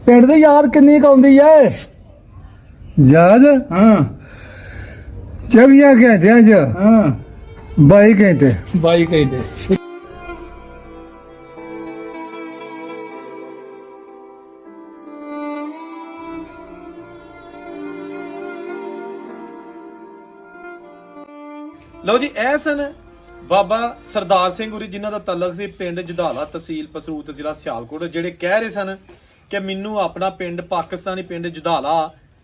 ਪਿੰਡ ਦੀ ਯਾਦ ਕਿੰਨੀ ਕੁ ਆਉਂਦੀ ਐ? ਯਾਦ ਹਾਂ 24 ਘੰਟਿਆਂ ਚ ਹਾਂ 22 ਘੰਟੇ 22 ਘੰਟੇ। ਲਓ ਜੀ, ਇਹ ਸਨ ਬਾਬਾ ਸਰਦਾਰ ਸਿੰਘ ਉਰੀ, ਜਿਨ੍ਹਾਂ ਦਾ ਤਲਕ ਸੀ ਪਿੰਡ ਜਦਾਲਾ, ਤਹਿਸੀਲ ਪਸਰੂਤ, ਜ਼ਿਲ੍ਹਾ ਸਿਆਲਕੋਟ, ਜਿਹੜੇ ਕਹਿ ਰਹੇ ਸਨ ਕਿ ਮੈਨੂੰ ਆਪਣਾ ਪਿੰਡ, ਪਾਕਿਸਤਾਨੀ ਪਿੰਡ ਜਦਾਲਾ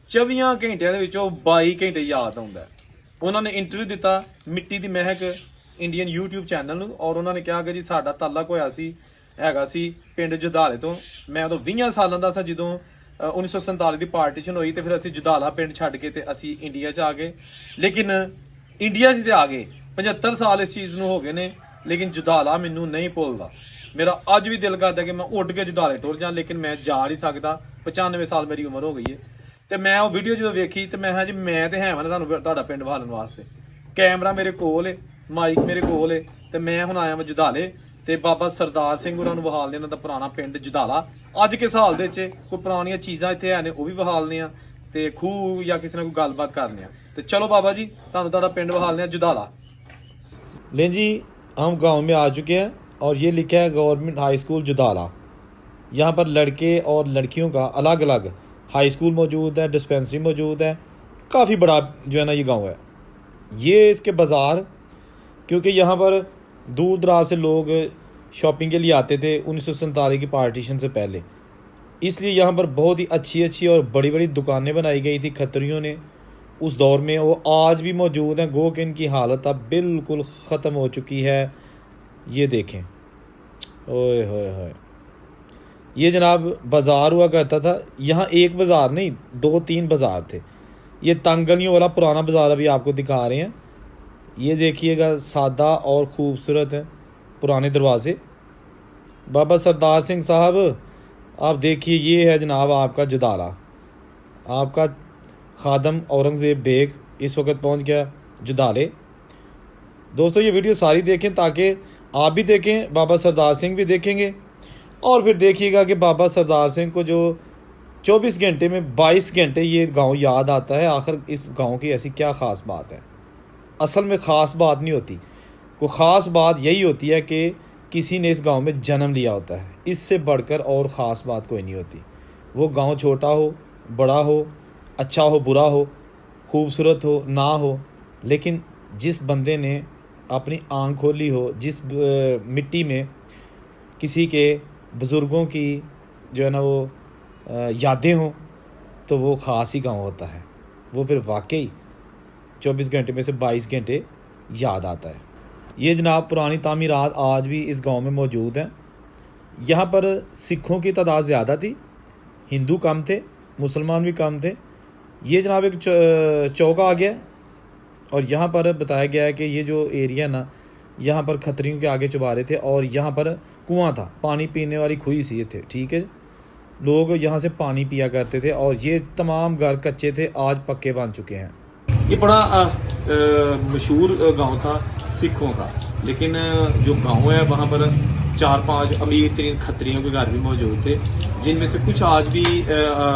24 ਘੰਟਿਆਂ ਦੇ ਵਿੱਚੋਂ 22 ਘੰਟੇ ਯਾਦ ਆਉਂਦਾ ਹੈ। ਉਹਨਾਂ ਨੇ ਇੰਟਰਵਿਊ ਦਿੱਤਾ ਮਿੱਟੀ ਦੀ ਮਹਿਕ ਇੰਡੀਅਨ YouTube ਚੈਨਲ ਨੂੰ, ਔਰ ਉਹਨਾਂ ਨੇ ਕਿਹਾ ਕਿ ਜੀ ਸਾਡਾ ਤਾਲਕ ਹੋਇਆ ਸੀ ਹੈਗਾ ਸੀ ਪਿੰਡ ਜਦਾਲੇ ਤੋਂ। ਮੈਂ ਉਦੋਂ 20 ਸਾਲਾਂ ਦਾ ਸੀ ਜਦੋਂ 1947 ਦੀ ਪਾਰਟੀਸ਼ਨ ਹੋਈ, ਤੇ ਫਿਰ ਅਸੀਂ ਜਦਾਲਾ ਪਿੰਡ ਛੱਡ ਕੇ ਤੇ ਅਸੀਂ ਇੰਡੀਆ 'ਚ ਆ ਗਏ। ਲੇਕਿਨ ਇੰਡੀਆ 'ਚ ਤੇ ਆ ਗਏ, 75 ਸਾਲ ਇਸ ਚੀਜ਼ ਨੂੰ ਹੋ ਗਏ ਨੇ, ਲੇਕਿਨ ਜਦਾਲਾ ਮੈਨੂੰ ਨਹੀਂ ਭੁੱਲਦਾ। ਮੇਰਾ ਅੱਜ ਵੀ ਦਿਲ ਕਰਦਾ ਕਿ ਮੈਂ ਉੱਡ ਕੇ ਜਦਾਲੇ ਟੁਰ ਜਾ, ਲੇਕਿਨ ਮੈਂ ਜਾ ਨਹੀਂ ਸਕਦਾ। 95 ਸਾਲ ਮੇਰੀ ਉਮਰ ਹੋ ਗਈ ਹੈ। ਤੇ ਮੈਂ ਉਹ ਵੀਡੀਓ ਜਦੋਂ ਵੇਖੀ ਤੇ ਮੈਂ ਕਿਹਾ ਜੀ ਮੈਂ ਤੇ ਹੈ ਵਾਂ ਤੁਹਾਨੂੰ ਤੁਹਾਡਾ ਪਿੰਡ ਵਿਖਾਉਣ ਵਾਸਤੇ। ਕੈਮਰਾ ਮੇਰੇ ਕੋਲ ਹੈ, ਮਾਈਕ ਮੇਰੇ ਕੋਲ ਹੈ, ਤੇ ਮੈਂ ਹੁਣ ਆਇਆ ਮੈਂ ਜਦਾਲੇ ਤੇ ਬਾਬਾ ਸਰਦਾਰ ਸਿੰਘ ਉਹਨਾਂ ਨੂੰ ਵਿਖਾਲਨੇ, ਉਹਨਾਂ ਦਾ ਪੁਰਾਣਾ ਪਿੰਡ ਜਦਾਲਾ। ਅੱਜ ਕਿਸ ਹਾਲ ਦੇ ਵਿੱਚ ਕੋਈ ਪੁਰਾਣੀਆਂ ਚੀਜ਼ਾਂ ਇੱਥੇ ਹੈ ਨੇ ਉਹ ਵੀ ਵਿਖਾਲਨੇ ਆ, ਤੇ ਖੂਹ ਜਾਂ ਕਿਸੇ ਨਾਲ ਕੋਈ ਗੱਲਬਾਤ ਕਰਨੇ ਆ। तो चलो बाबा जी ਤੁਹਾਨੂੰ ਤੁਹਾਡਾ ਪਿੰਡ ਵਿਖਾਲਨੇ ਆ जुदाला। लें जी, हम गांव में आ चुके हैं और ये लिखा है गवर्नमेंट हाई स्कूल जुदाला। यहाँ पर लड़के और लड़कियों का अलग अलग हाई स्कूल मौजूद है, डिस्पेंसरी मौजूद है। काफ़ी बड़ा जो है ना ये गांव है। ये इसके बाज़ार, क्योंकि यहाँ पर दूर दराज से लोग शॉपिंग के लिए आते थे 1947 की पार्टीशन से पहले, इसलिए यहाँ पर बहुत ही अच्छी अच्छी और बड़ी बड़ी दुकानें बनाई गई थी खत्रियों ने उस दौर में। वो आज भी मौजूद हैं, गो कि इनकी हालत अब बिल्कुल ख़त्म हो चुकी है। ये देखें, ओए होए होए, ये जनाब बाज़ार हुआ करता था। यहाँ एक बाज़ार नहीं, 2-3 बाज़ार थे। ये तंग गलियों वाला पुराना बाज़ार अभी आपको दिखा रहे हैं। ये देखिएगा, सादा और ख़ूबसूरत है पुराने दरवाज़े। बाबा सरदार सिंह साहब, आप देखिए, ये है जनाब आपका जुदाला। आपका खादम औरंगज़ेब बेग इस वक्त पहुंच गया जुदाले। दोस्तों ये वीडियो सारी देखें ताकि आप भी देखें, बाबा सरदार सिंह भी देखेंगे, और फिर देखिएगा कि बाबा सरदार सिंह को जो 24 घंटे में 22 घंटे ये गांव याद आता है। आखिर इस गांव की ऐसी क्या ख़ास बात है? असल में ख़ास बात नहीं होती, कोई ख़ास बात यही होती है कि किसी ने इस गांव में जन्म लिया होता है। इससे बढ़कर और ख़ास बात कोई नहीं होती। वो गांव छोटा हो, बड़ा हो, अच्छा हो, बुरा हो, खूबसूरत हो, ना हो, लेकिन जिस बंदे ने अपनी आँख खोली हो, जिस मिट्टी में किसी के बुज़ुर्गों की जो है ना वो यादें हों, तो वो ख़ास ही गाँव होता है। वो फिर वाकई 24 घंटे में से 22 घंटे याद आता है। ये जनाब पुरानी तामीरात आज भी इस गांव में मौजूद हैं। यहाँ पर सिखों की तादाद ज़्यादा थी, हिंदू कम थे, मुसलमान भी कम थे। ये जनाब एक चौका आ गया, और यहाँ पर बताया गया है कि ये जो एरिया ना, यहाँ पर खतरियों के आगे चुबारे थे, और यहाँ पर कुआं था, पानी पीने वाली खुई सी थे। ठीक है, लोग यहाँ से पानी पिया करते थे, और ये तमाम घर कच्चे थे, आज पक्के बन चुके हैं। ये बड़ा मशहूर गांव था सिखों का, लेकिन जो गांव है वहाँ पर 4-5 अमीर तरीन खत्रियों के घर भी मौजूद थे, जिनमें से कुछ आज भी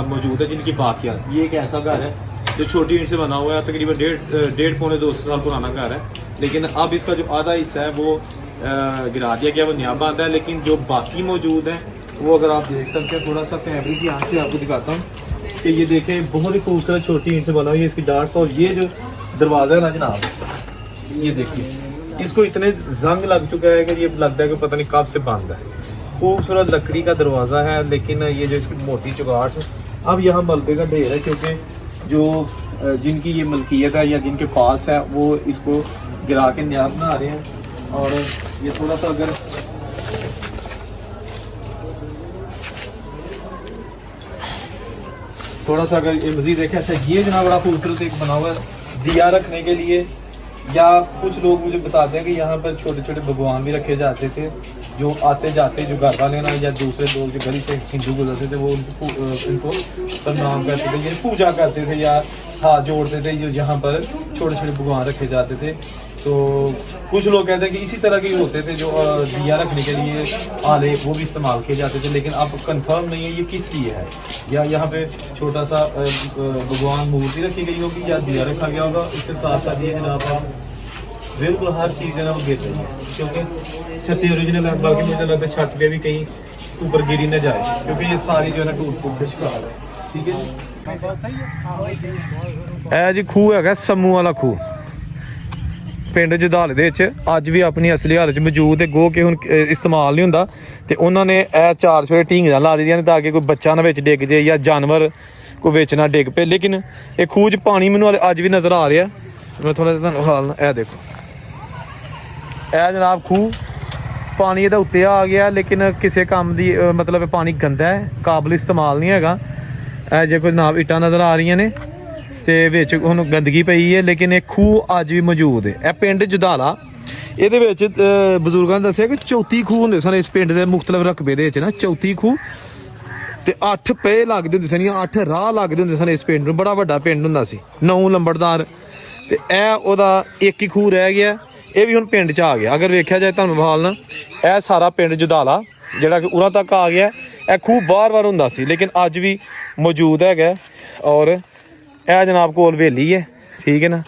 मौजूद है, जिनकी बाकियात। ये एक ऐसा घर है जो छोटी ईंट से बना हुआ है, तकरीबन 150-200 साल पुराना घर है, लेकिन अब इसका जो आधा हिस्सा है वो गिरा दिया गया, वो नया बांधा है। लेकिन जो बाकी मौजूद है वो अगर आप देख सकते हैं, थोड़ा सा कैमरे की यहाँ से आपको दिखाता हूँ कि ये देखें, बहुत ही खूबसूरत छोटी ईंट से बना हुई है इसकी डार्स। और ये जो दरवाज़ा है ना जनाब, ये देखिए, इसको इतने जंग लग चुका है कि ये लगता है कि पता नहीं कब से बंद है। खूबसूरत लकड़ी का दरवाज़ा है, लेकिन ये जो इसकी मोटी चुगाट है, अब यहाँ मलबे का ढेर है, क्योंकि जो जिनकी ये मलकियत है या जिनके पास है वो इसको गिरा के नया बना रहे हैं। और ये थोड़ा सा अगर ये मज़ीद देखें, अच्छा ये जो ना बड़ा खूबसूरत एक बना हुआ है दिया रखने के लिए, या कुछ लोग मुझे बताते हैं कि यहाँ पर छोटे छोटे भगवान भी रखे जाते थे, जो आते जाते जो घर वाले ना या दूसरे लोग जो गली से हिंदू गुजरते थे वो इनको प्रणाम करते थे, ये पूजा करते थे या हाथ जोड़ते थे। जो यहाँ पर छोटे छोटे भगवान रखे जाते थे, तो कुछ लोग कहते हैं कि इसी तरह के होते थे जो दिया रखने के लिए आले वो भी इस्तेमाल किए जाते थे, लेकिन अब कंफर्म नहीं है ये किस लिए है। या यहाँ पे छोटा सा भगवान मूर्ति रखी गई होगी या दिया रखा गया होगा। इसके साथ साथ ये जनाब आप बिल्कुल हर चीज़ जो है वो गिर रही है, क्योंकि छत ओरिजिनल है। बाकी मुझे लगता है छत पे भी कहीं ऊपर गिरी न जाए, क्योंकि ये सारी जो है ना टूट फूट के शिकार है। ठीक है जी। ਇਹ ਜੀ ਖੂਹ ਹੈਗਾ ਸਮੂ ਵਾਲਾ ਖੂਹ, ਪਿੰਡ ਜਦਾਲ ਦੇ ਵਿੱਚ ਅੱਜ ਵੀ ਆਪਣੀ ਅਸਲੀ ਹਾਲਤ 'ਚ ਮੌਜੂਦ ਹੈ। ਗੋ ਕੇ ਹੁਣ ਇਸਤੇਮਾਲ ਨਹੀਂ ਹੁੰਦਾ ਤੇ ਉਹਨਾਂ ਨੇ ਇਹ 4 ਸਵੇਰੇ ਢੀਂਗਾਂ ਲਾ ਦਿੱਤੀਆਂ ਨੇ ਤਾਂ ਕਿ ਕੋਈ ਬੱਚਾ ਨਾ ਵਿੱਚ ਡਿੱਗ ਜੇ ਜਾਂ ਜਾਨਵਰ ਕੋਈ ਵਿੱਚ ਨਾ ਡਿੱਗ ਪਏ। ਲੇਕਿਨ ਇਹ ਖੂਹ 'ਚ ਪਾਣੀ ਮੈਨੂੰ ਅੱਜ ਵੀ ਨਜ਼ਰ ਆ ਰਿਹਾ। ਮੈਂ ਥੋੜਾ ਜਿਹਾ ਤੁਹਾਨੂੰ ਹਾਲ ਇਹ ਦੇਖੋ, ਇਹ ਜਨਾਬ ਖੂਹ ਪਾਣੀ ਇਹਦਾ ਉੱਤੇ ਆ ਗਿਆ, ਲੇਕਿਨ ਕਿਸੇ ਕੰਮ ਦੀ ਮਤਲਬ ਪਾਣੀ ਗੰਦਾ ਹੈ, ਕਾਬਲ ਇਸਤੇਮਾਲ ਨਹੀਂ ਹੈਗਾ। ਇਹ ਜੇ ਕੋਈ ਨਾਬ ਇੱਟਾਂ ਨਜ਼ਰ ਆ ਰਹੀਆਂ ਨੇ ਤੇ ਵਿੱਚ ਹੁਣ ਗੰਦਗੀ ਪਈ ਹੈ, ਲੇਕਿਨ ਇਹ ਖੂਹ ਅੱਜ ਵੀ ਮੌਜੂਦ ਹੈ। ਇਹ ਪਿੰਡ ਜਦਾਲਾ, ਇਹਦੇ ਵਿੱਚ ਬਜ਼ੁਰਗਾਂ ਨੇ ਦੱਸਿਆ ਕਿ 34 ਖੂਹ ਹੁੰਦੇ ਸਨ ਇਸ ਪਿੰਡ ਦੇ ਮੁਖਤਲਿਫ ਰਕਬੇ ਦੇ ਵਿੱਚ ਨਾ, 34 ਖੂਹ ਤੇ 8 ਪਏ ਲੱਗਦੇ ਹੁੰਦੇ ਸਨ, 8 ਰਾਹ ਲੱਗਦੇ ਹੁੰਦੇ ਸਨ ਇਸ ਪਿੰਡ ਨੂੰ। ਬੜਾ ਵੱਡਾ ਪਿੰਡ ਹੁੰਦਾ ਸੀ, 9 ਲੰਬੜਦਾਰ ਤੇ ਇਹ ਉਹਦਾ ਇੱਕ ਹੀ ਖੂਹ ਰਹਿ ਗਿਆ। ਇਹ ਵੀ ਹੁਣ ਪਿੰਡ 'ਚ ਆ ਗਿਆ। ਅਗਰ ਵੇਖਿਆ ਜਾਏ ਤੁਹਾਨੂੰ ਹਾਲ ਨਾ, ਇਹ ਸਾਰਾ ਪਿੰਡ ਜਦਾਲਾ ਜਿਹੜਾ ਕਿ ਉਰਾਂ ਤੱਕ ਆ ਗਿਆ। ਇਹ ਖੂਹ ਬਾਰ-ਬਾਰ ਹੁੰਦਾ ਸੀ, ਲੇਕਿਨ ਅੱਜ ਵੀ ਮੌਜੂਦ ਹੈਗਾ। ਔਰ ਇਹ ਜਨਾਬ ਕੋਲ ਹਵੇਲੀ ਹੈ, ਠੀਕ ਹੈ ਨਾ,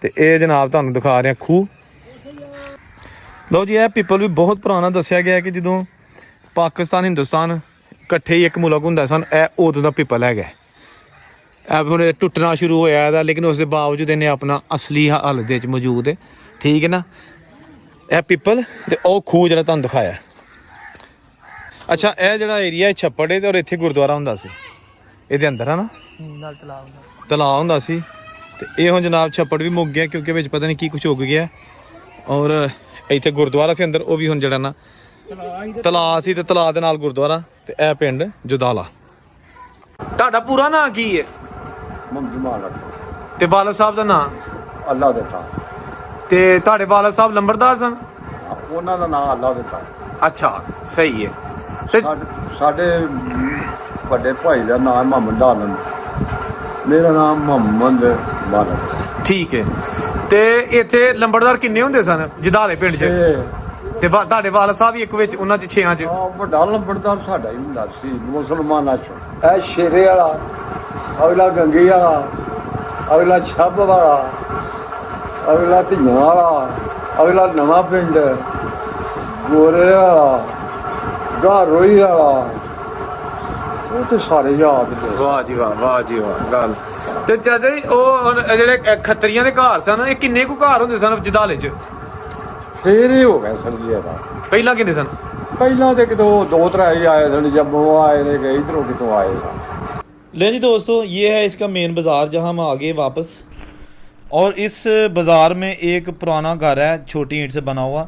ਤੇ ਇਹ ਜਨਾਬ ਤੁਹਾਨੂੰ ਦਿਖਾ ਰਿਹਾ ਖੂਹ। ਲਓ ਜੀ, ਇਹ ਪੀਪਲ ਵੀ ਬਹੁਤ ਪੁਰਾਣਾ ਦੱਸਿਆ ਗਿਆ ਕਿ ਜਦੋਂ ਪਾਕਿਸਤਾਨ ਹਿੰਦੁਸਤਾਨ ਇਕੱਠੇ ਹੀ ਇੱਕ ਮੁਲਕ ਹੁੰਦਾ ਸਨ, ਇਹ ਉਦੋਂ ਦਾ ਪੀਪਲ ਹੈਗਾ। ਇਹ ਹੁਣ ਟੁੱਟਣਾ ਸ਼ੁਰੂ ਹੋਇਆ ਇਹਦਾ, ਲੇਕਿਨ ਉਸ ਦੇ ਬਾਵਜੂਦ ਇਹਨੇ ਆਪਣਾ ਅਸਲੀ ਹਾਲਤ ਦੇ ਵਿੱਚ ਮੌਜੂਦ ਹੈ, ਠੀਕ ਹੈ ਨਾ। ਇਹ ਪੀਪਲ ਤੇ ਉਹ ਖੂਹ ਜਿਹੜਾ ਤੁਹਾਨੂੰ ਦਿਖਾਇਆ। ਅੱਛਾ, ਇਹ ਜਿਹੜਾ ਏਰੀਆ ਛੱਪੜ ਹੈ ਤੇ ਔਰ ਇੱਥੇ ਗੁਰਦੁਆਰਾ ਹੁੰਦਾ ਸੀ ਇਹਦੇ ਅੰਦਰ, ਹੈ ਨਾ, ਨਾਲ ਤਲਾਅ ਹੁੰਦਾ ਸੀ। ਤੇ ਇਹ ਹੁਣ ਜਨਾਬ ਛੱਪੜ ਵੀ ਮੁੱਕ ਗਿਆ, ਕਿਉਂਕਿ ਵਿੱਚ ਪਤਾ ਨਹੀਂ ਕੀ ਕੁਛ ਉੱਗ ਗਿਆ। ਔਰ ਇੱਥੇ ਗੁਰਦੁਆਰਾ ਸੀ ਅੰਦਰ, ਉਹ ਵੀ ਹੁਣ ਜਿਹੜਾ ਨਾ ਤਲਾਅ ਸੀ ਤੇ ਤਲਾਅ ਦੇ ਨਾਲ ਗੁਰਦੁਆਰਾ। ਤੇ ਇਹ ਪਿੰਡ ਜਦਾਲਾ। ਤੁਹਾਡਾ ਪੂਰਾ ਨਾਂ ਕੀ ਹੈ? ਤੇ ਵਾਲਦ ਸਾਹਿਬ ਦਾ ਨਾਂ? ਅੱਲਾ ਦਿੱਤਾ। ਤੇ ਤੁਹਾਡੇ ਵਾਲਦ ਸਾਹਿਬ ਲੰਬੜਦਾਰ ਸਨ? ਉਹਨਾਂ ਦਾ ਨਾਮ ਅੱਲਾ ਦਿੱਤਾ। ਅੱਛਾ, ਸਹੀ ਹੈ। ਤੇ ਸਾਡੇ ਵੱਡੇ ਭਾਈ ਦਾ ਨਾਮ ਮੁਹੰਮਦ ਆਲਮ, ਮੇਰਾ ਨਾਮ ਮੁਹੰਮਦ ਬਾਲਕ। ਠੀਕ ਹੈ। ਤੇ ਇੱਥੇ ਲੰਬੜਦਾਰ ਕਿੰਨੇ ਹੁੰਦੇ ਸਨ ਜਦਾਲੇ ਪਿੰਡ 'ਚ? ਤੇ ਤੁਹਾਡੇ ਵਾਲਦ ਸਾਹਿਬ ਵੀ ਇੱਕ ਵਿੱਚ ਉਹਨਾਂ 'ਚ 6 'ਚ? ਵੱਡਾ ਲੰਬੜਦਾਰ ਸਾਡਾ ਹੀ ਹੁੰਦਾ ਸੀ ਮੁਸਲਮਾਨਾਂ 'ਚੋਂ। ਇਹ ਸ਼ੇਰੇ ਵਾਲਾ, ਅਗਲਾ ਗੰਗੀ ਵਾਲਾ, ਅਗਲਾ ਛੱਬ ਵਾਲਾ, ਅਗਲਾ ਧੀਆਂ ਵਾਲਾ, ਅਗਲਾ ਨਵਾਂ ਪਿੰਡ, ਗੋਰੇ ਵਾਲਾ, ਗਾਰੋਈ ਵਾਲਾ, ਉਹ ਤੇ ਸਾਰੇ ਯਾਦ ਨੇ। ਵਾਹ ਜੀ ਵਾਹ, ਵਾਹ ਜੀ ਵਾਹ। ਗੱਲ ਤੇ ਚਾਚਾ ਜੀ, ਉਹ ਹੁਣ ਜਿਹੜੇ ਖੱਤਰੀਆਂ ਦੇ ਘਰ ਸਨ, ਇਹ ਕਿੰਨੇ ਕੁ ਘਰ ਹੁੰਦੇ ਸਨ ਜਦਾਲੇ 'ਚ? ਫੇਰ ਹੀ ਹੋ ਗਿਆ ਸਰ ਜੀ ਇਹਦਾ। ਪਹਿਲਾਂ ਕਿੰਨੇ ਸਨ? ਪਹਿਲਾਂ ਤੇ ਕਿਤੋਂ 2-3 ਹੀ ਆਏ ਸਨ, ਜੰਮੂ ਆਏ ਨੇ, कई इधरों कितों आए। ले जी दोस्तों, ये है इसका मेन बाज़ार जहाँ हम आ गए वापस। और इस बाज़ार में एक पुराना घर है, छोटी ईंट से बना हुआ,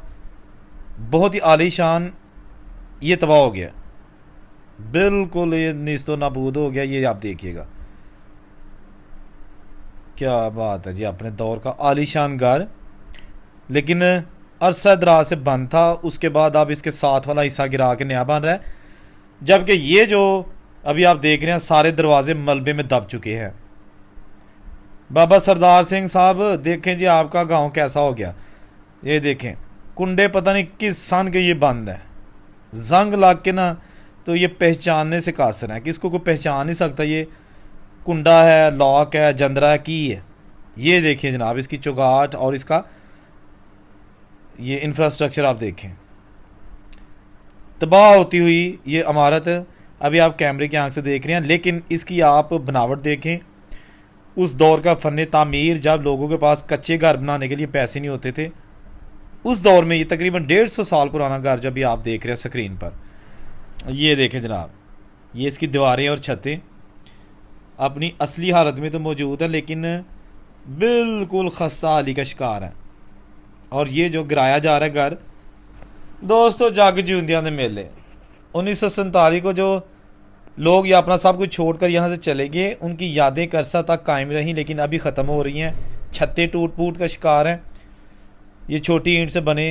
बहुत ही आलीशान। ये तबाह हो गया, बिल्कुल ये निस्तो नाबूद हो गया। ये आप देखिएगा, क्या बात है जी। अपने दौर का आलीशान घर, लेकिन अरसा दराज से बंद था। उसके बाद अब इसके साथ वाला हिस्सा गिरा के नया बन रहा है, जबकि ये जो अभी आप देख रहे हैं सारे दरवाजे मलबे में दब चुके हैं। बाबा सरदार सिंह साहब, देखें जी आपका गांव कैसा हो गया। ये देखें, कुंडे पता नहीं किस सन के ये बंद है, जंग लग के ना, तो ये पहचानने से कासर है कि इसको कोई पहचान नहीं सकता। ये कुंडा है, लॉक है, जंदरा है, की है। ये देखिए जनाब इसकी चौगाट और इसका ये इंफ्रास्ट्रक्चर आप देखें, तबाह होती हुई ये इमारत। अभी आप कैमरे की आंख से देख रहे हैं, लेकिन इसकी आप बनावट देखें। उस दौर का फ़न तामीर, जब लोगों के पास कच्चे घर बनाने के लिए पैसे नहीं होते थे, उस दौर में ये तकरीबन 150 साल पुराना घर जब भी आप देख रहे हैं स्क्रीन पर। ये देखें जनाब, ये इसकी दीवारें और छतें अपनी असली हालत में तो मौजूद है, लेकिन बिल्कुल खस्ता हाली का शिकार है। और ये जो गिराया जा रहा है घर, दोस्तों जग जूंदियां दे मेले 1947 को जो लोग ये अपना सब कुछ छोड़कर यहाँ से चले गए, उनकी यादें एक अरसा तक कायम रहीं, लेकिन अभी ख़त्म हो रही हैं। छतें टूट फूट का शिकार हैं। ये छोटी ईंट से बने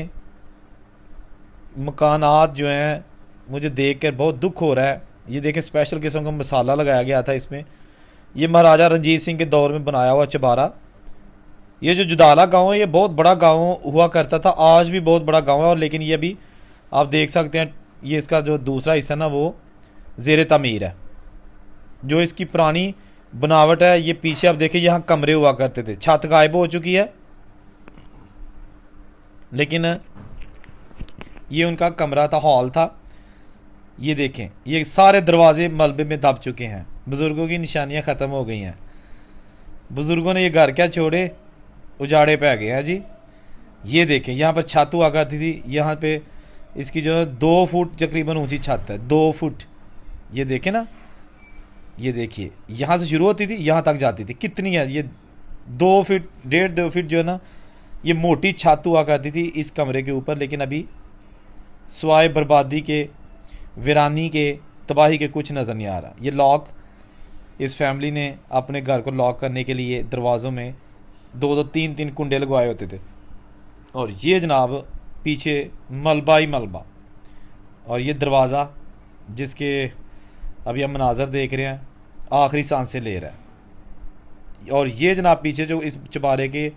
मकानात जो हैं, मुझे देख कर बहुत दुख हो रहा है। ये देखें, स्पेशल किस्म का मसाला लगाया गया था इसमें। ये महाराजा रंजीत सिंह के दौर में बनाया हुआ चबारा, ये जो जुदाला गांव है ये बहुत बड़ा गांव हुआ करता था, आज भी बहुत बड़ा गांव है। और लेकिन ये भी आप देख सकते हैं ये इसका जो दूसरा हिस्सा ना वो ज़ेर तामीर है। जो इसकी पुरानी बनावट है ये पीछे आप देखिए यहाँ कमरे हुआ करते थे, छत गायब हो चुकी है, लेकिन ये उनका कमरा था, हॉल था। ये देखें ये सारे दरवाजे मलबे में दब चुके हैं, बुज़ुर्गों की निशानियां ख़त्म हो गई हैं। बुज़ुर्गों ने ये घर क्या छोड़े, उजाड़े पे गए हैं जी। ये देखें यहाँ पर छत हुआ करती थी, यहाँ पे इसकी जो 2 फुट तकरीबन ऊंची छत है, 2 फुट। ये देखें ना, ये देखिए यहाँ से शुरू होती थी यहाँ तक जाती थी, कितनी है ये 2 फीट 1.5-2 फीट जो है ना ये मोटी छत हुआ करती थी इस कमरे के ऊपर। लेकिन अभी स्वाय बर्बादी के, वीरानी के, तबाही के कुछ नज़र नहीं आ रहा। ये लॉक इस फैमिली ने अपने घर को लॉक करने के लिए दरवाज़ों में 2-2 3-3 कुंडे लगवाए होते थे। और ये जनाब पीछे मलबा ही मलबा, और ये दरवाज़ा जिसके अभी हम मनाजर देख रहे हैं आखिरी सांसें ले रहा है। और ये जनाब पीछे जो इस चबारे के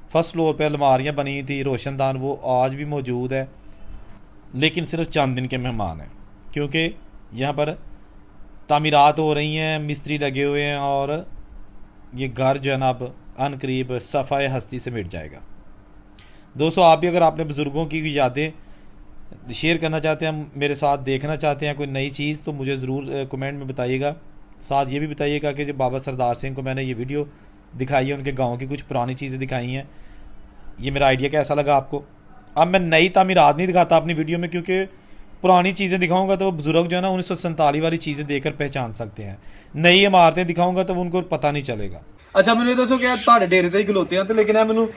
फर्स्ट फ्लोर पे अलमारियाँ बनी थी, रोशनदान, वो आज भी मौजूद है, लेकिन सिर्फ चंद दिन के मेहमान हैं, क्योंकि यहाँ पर तामीरात हो रही हैं, मिस्त्री लगे हुए हैं, और ये घर जो है ना अब अनकरीब सफ़ाए हस्ती से मिट जाएगा। दोस्तों आप भी अगर आपने बुज़ुर्गों की यादें शेयर करना चाहते हैं, मेरे साथ देखना चाहते हैं कोई नई चीज़, तो मुझे ज़रूर कमेंट में बताइएगा। साथ ये भी बताइएगा कि जब बाबा सरदार सिंह को मैंने ये वीडियो दिखाई है, उनके गांव की कुछ पुरानी चीज़ें दिखाई हैं, ये मेरा आइडिया कैसा लगा आपको। अब मैं नई तामीरात नहीं दिखाता अपनी वीडियो में, क्योंकि पुरानी चीज़ें दिखाऊंगा तो बुज़ुर्ग जो है ना 1947 वाली चीज़ें देखकर पहचान सकते हैं, नई इमारतें दिखाऊंगा तो उनको पता नहीं चलेगा। अच्छा मैंने दसो क्या ਤੁਹਾਡੇ ਡੇਰੇ ਤੇ ਹੀ ਖਲੋਤੇ ਆ ਤੇ ਲੇਕਿਨ ਇਹ ਮੈਨੂੰ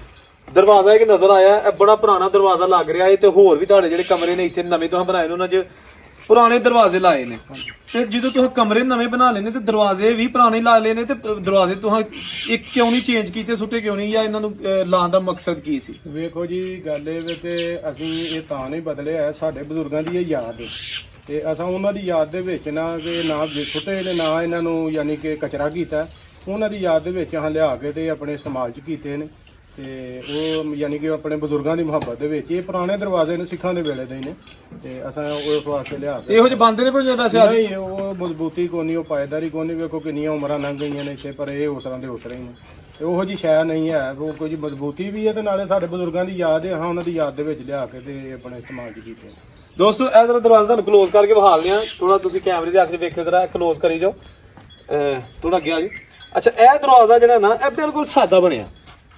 ਦਰਵਾਜ਼ਾ ਇੱਕ ਨਜ਼ਰ ਆਇਆ, ਇਹ ਬੜਾ ਪੁਰਾਣਾ ਦਰਵਾਜ਼ਾ ਲੱਗ ਰਿਹਾ ਹੈ ਤੇ ਹੋਰ ਵੀ ਤੁਹਾਡੇ ਜਿਹੜੇ ਕਮਰੇ ਨੇ ਇੱਥੇ ਨਵੇਂ ਤੋਂ ਬਣਾਏ ਨੇ ਉਹਨਾਂ 'ਚ ਪੁਰਾਣੇ ਦਰਵਾਜ਼ੇ ਲਾਏ ਨੇ, ਤੇ ਜਦੋਂ ਤੁਸੀਂ ਕਮਰੇ ਨਵੇਂ ਬਣਾ ਲੈਨੇ ਤੇ ਦਰਵਾਜ਼ੇ ਵੀ ਪੁਰਾਣੇ ਲਾ ਲਏ ਨੇ, ਤੇ ਦਰਵਾਜ਼ੇ ਤੁਸੀਂ ਇੱਕ ਕਿਉਂ ਨਹੀਂ ਚੇਂਜ ਕੀਤੇ, ਸੁੱਟੇ ਕਿਉਂ ਨਹੀਂ, ਜਾਂ ਇਹਨਾਂ ਨੂੰ ਲਾਉਣ ਦਾ ਮਕਸਦ ਕੀ ਸੀ? ਵੇਖੋ ਜੀ ਗੱਲ ਇਹ ਵੇ ਕਿ ਅਸੀਂ ਇਹ ਤਾਂ ਨਹੀਂ ਬਦਲੇ ਹੈ, ਸਾਡੇ ਬਜ਼ੁਰਗਾਂ ਦੀ ਇਹ ਯਾਦ ਹੈ ਤੇ ਅਸਾਂ ਉਹਨਾਂ ਦੀ ਯਾਦ ਦੇ ਵਿੱਚ ਨਾ ਕਿ ਨਾ ਸੁੱਟੇ ਨੇ, ਨਾ ਇਹਨਾਂ ਨੂੰ ਯਾਨੀ ਕਿ ਕਚਰਾ ਕੀਤਾ, ਉਹਨਾਂ ਦੀ ਯਾਦ ਦੇ ਵਿੱਚ ਹਾਂ ਲਿਆ ਕੇ ਤੇ ਆਪਣੇ ਇਸਤੇਮਾਲ 'ਚ ਕੀਤੇ ਨੇ। ਤੇ ਉਹ ਯਾਨੀ ਕਿ ਆਪਣੇ ਬਜ਼ੁਰਗਾਂ ਦੀ ਮੁਹੱਬਤ ਦੇ ਵਿੱਚ ਇਹ ਪੁਰਾਣੇ ਦਰਵਾਜ਼ੇ ਨੇ, ਸਿੱਖਾਂ ਦੇ ਵੇਲੇ ਦੇ ਨੇ, ਤੇ ਅਸਾਂ ਉਸ ਵਾਸਤੇ ਲਿਆ ਕੇ ਇਹੋ ਜਿਹੇ ਬੰਦੇ ਨੇ ਕੋਈ ਵੈਸੇ ਨਹੀਂ, ਉਹ ਮਜ਼ਬੂਤੀ ਕੋਨੀ, ਉਹ ਪਾਇਦਾਰੀ ਕੋਨੀ। ਵੇਖੋ ਕਿੰਨੀਆਂ ਉਮਰਾਂ ਲੰਘ ਗਈਆਂ ਨੇ ਇੱਥੇ, ਪਰ ਇਹ ਉਸ ਤਰ੍ਹਾਂ ਦੇ ਉਸ ਤਰ੍ਹਾਂ ਹੀ ਨੇ, ਤੇ ਉਹੋ ਜੀ ਸ਼ੈ ਨਹੀਂ ਹੈ। ਉਹ ਕੋਈ ਮਜ਼ਬੂਤੀ ਵੀ ਹੈ ਤੇ ਨਾਲੇ ਸਾਡੇ ਬਜ਼ੁਰਗਾਂ ਦੀ ਯਾਦ ਹੈ, ਹਾਂ ਉਹਨਾਂ ਦੀ ਯਾਦ ਦੇ ਵਿੱਚ ਲਿਆ ਕੇ ਤੇ ਆਪਣੇ ਇਸਤੇਮਾਲ 'ਚ ਕੀਤੇ। ਦੋਸਤੋ ਇਹ ਜਰਾ ਦਰਵਾਜ਼ਾ ਤੁਹਾਨੂੰ ਕਲੋਜ਼ ਕਰਕੇ ਵਿਖਾ ਲਿਆ, ਥੋੜਾ ਤੁਸੀਂ ਕੈਮਰੇ ਦੇ ਅੱਗੇ ਵੇਖਿਓ, ਜਰਾ ਕਲੋਜ਼ ਕਰੀ ਜਾਓ, ਥੋੜਾ ਅੱਗੇ ਆ ਜੀ। ਅੱਛਾ ਇਹ ਦਰਵਾਜ਼ਾ ਜਿਹੜਾ ਨਾ ਇਹ ਬਿਲਕੁਲ ਸਾਦਾ ਬਣਿਆ,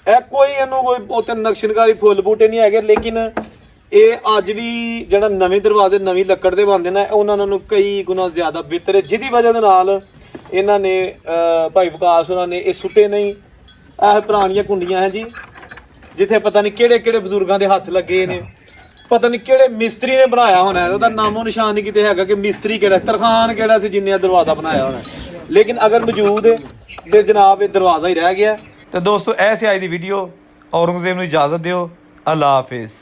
ਇਹ ਕੋਈ ਇਹਨੂੰ ਕੋਈ ਉੱਤੇ ਨਕਸ਼ਨਕਾਰੀ ਫੁੱਲ ਬੂਟੇ ਨਹੀਂ ਹੈਗੇ, ਲੇਕਿਨ ਇਹ ਅੱਜ ਵੀ ਜਿਹੜਾ ਨਵੇਂ ਦਰਵਾਜ਼ੇ ਨਵੀਂ ਲੱਕੜ ਦੇ ਬਣਦੇ ਨੇ ਉਹਨਾਂ ਨਾਲੋਂ ਕਈ ਗੁਣਾ ਜ਼ਿਆਦਾ ਬਿਹਤਰ ਹੈ, ਜਿਹਦੀ ਵਜ੍ਹਾ ਦੇ ਨਾਲ ਇਹਨਾਂ ਨੇ ਭਾਈ ਵਿਕਾਸ ਉਹਨਾਂ ਨੇ ਇਹ ਸੁੱਟੇ ਨਹੀਂ। ਇਹ ਪੁਰਾਣੀਆਂ ਕੁੰਡੀਆਂ ਹੈ ਜੀ, ਜਿੱਥੇ ਪਤਾ ਨਹੀਂ ਕਿਹੜੇ ਕਿਹੜੇ ਬਜ਼ੁਰਗਾਂ ਦੇ ਹੱਥ ਲੱਗੇ ਨੇ, ਪਤਾ ਨਹੀਂ ਕਿਹੜੇ ਮਿਸਤਰੀ ਨੇ ਬਣਾਇਆ ਹੋਣਾ, ਉਹਦਾ ਨਾਮੋ ਨਿਸ਼ਾਨ ਨਹੀਂ ਕਿਤੇ ਹੈਗਾ ਕਿ ਮਿਸਤਰੀ ਕਿਹੜਾ, ਤਰਖਾਨ ਕਿਹੜਾ ਸੀ ਜਿੰਨੇ ਦਰਵਾਜ਼ਾ ਬਣਾਇਆ ਹੋਣਾ, ਲੇਕਿਨ ਅਗਰ ਮੌਜੂਦ ਹੈ ਤੇ ਜਨਾਬ ਇਹ ਦਰਵਾਜ਼ਾ ਹੀ ਰਹਿ ਗਿਆ। तो दोस्तों ऐसे आई दी वीडियो, औरंगजेब ने इजाज़त दियो, अल्लाह हाफिज़।